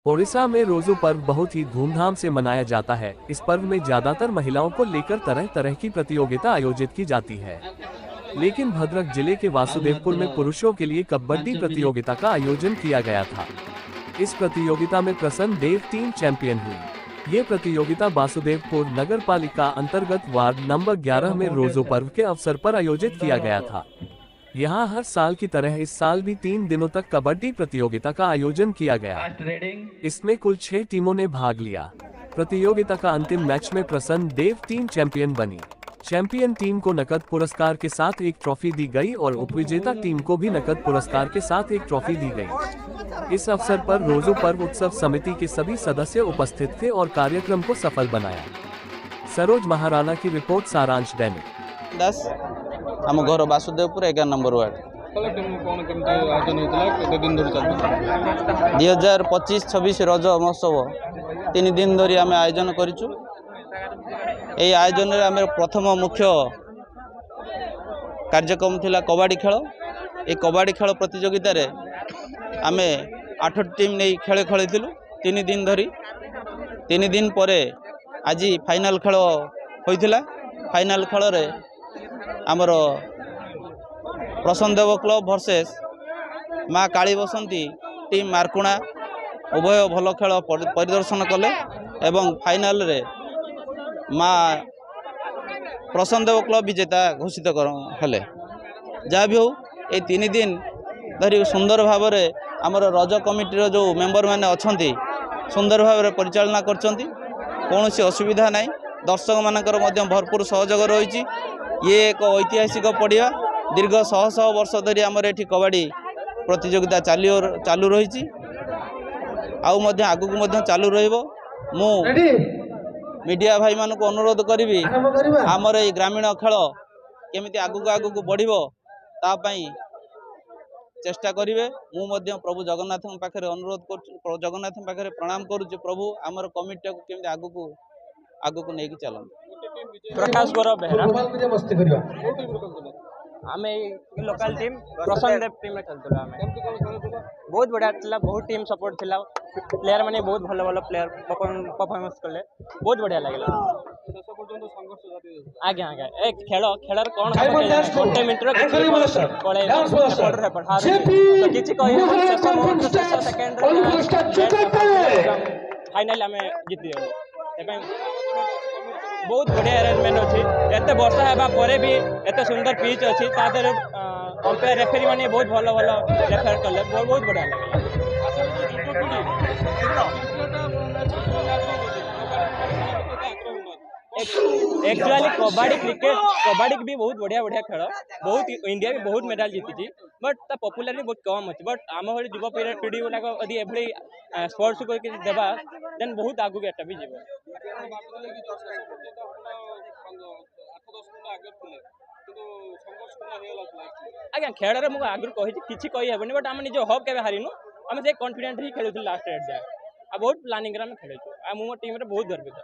ओडिशा में रोजो पर्व बहुत ही धूमधाम से मनाया जाता है। इस पर्व में ज्यादातर महिलाओं को लेकर तरह तरह की प्रतियोगिता आयोजित की जाती है, लेकिन भद्रक जिले के वासुदेवपुर में पुरुषों के लिए कबड्डी प्रतियोगिता का आयोजन किया गया था। इस प्रतियोगिता में प्रसन्न देव टीम चैंपियन हुई। ये प्रतियोगिता वासुदेवपुर नगर पालिका अंतर्गत वार्ड नंबर 11 में रोजो पर्व के अवसर पर आयोजित किया गया था। यहाँ हर साल की तरह इस साल भी 3 दिनों तक कबड्डी प्रतियोगिता का आयोजन किया गया। इसमें कुल 6 टीमों ने भाग लिया। प्रतियोगिता का अंतिम मैच में प्रसन्न देव टीम चैंपियन बनी। चैंपियन टीम को नकद पुरस्कार के साथ एक ट्रॉफी दी गई और उपविजेता टीम को भी नकद पुरस्कार के साथ एक ट्रॉफी दी गई। इस अवसर पर रोजो पर्व उत्सव समिति के सभी सदस्य उपस्थित थे और कार्यक्रम को सफल बनाया। सरोज महाराणा की रिपोर्ट, सारांश दैनिक। 10 आम घर वासुदेवपुर 11 नंबर वार्ड 2025-26 रज महोत्सव 3 दिन धरी आम आयोजन करूँ। यही आयोजन आम प्रथम मुख्य कार्यक्रम थिला कबड्डी खेल। ये कबड्डी खेल प्रतियोगिता रे आम 8 टीम नहीं खेल खेली 3 दिन धरी। 3 दिन पर आज फाइनाल खेल होइथिला। फाइनाल खेल रे आमर प्रसन्न देव क्लब वर्सेस माँ काली बसंती टीम मारकुणा उभय भल खेल परिदर्शन कले एवं फाइनाल रे माँ प्रसन्न देव क्लब विजेता घोषित हेले। जहाँ भी हो ये 3 दिन धरी सुंदर भाव में आमर रज कमिटीर जो मेंबर मैंने अच्छी सुंदर भाव परिचालना करछंती। कौन असुविधा नहीं। दर्शक मानकर भरपूर सहयोग रही। ये एक ऐतिहासिक पड़िया। दीर्घ शह शह वर्ष धरी आमर एठी कबड्डी प्रतियोगिता चालू रही। आगू चालू रहिबो। मु मीडिया भाई मानक अनुरोध करी आमर ये ग्रामीण खेल केमिति आगू बढ़िबो तापाई चेष्टा करिवे। मु प्रभु जगन्नाथ पाखे अनुरोध कर जगन्नाथ पाखे प्रणाम करुच्ची। प्रभु आमर कमिटी को केमिति आगू नहीं चलते। प्रकाश गौरव बेहरा आम लोकल टीम प्रसन्न देव टीम खेलुला। बहुत बढ़िया था। बहुत टीम सपोर्ट थिला। प्लेयर माने बहुत भल भल प्लेयर परफॉर्मेंस कले। बहुत बढ़िया लगे। आज्ञा आज्ञा ए खेल खेलर कौन गोटे मिनट फाइनाल आम जीति बहुत बढ़िया अरेंजमेंट अच्छी। एत वर्षा होगा पर भी एत सुंदर पिच अच्छी। अंपायर रेफरी माने बहुत भल भल रेफर कले। बहुत बढ़िया लगे। एक्चुअली कबड्डी क्रिकेट कबड्डी भी बहुत बढ़िया बढ़िया खेल। बहुत इंडिया भी बहुत मेडल जीति बट ता पॉपुलर बहुत कम अच्छी। बट आम भाई युवा पीढ़ी गुलाक यदि एभली स्पोर्ट्स को देवा देन बहुत आगू एटा भी जीव। आज्ञा खेल आगु कही कि हेनी बट आम निज हक के हारिनु। आम से कॉन्फिडेंट ही खेलुँ लास्ट एट जाए। बहुत प्लानिंग खेलु। मो टीम बहुत गर्वित।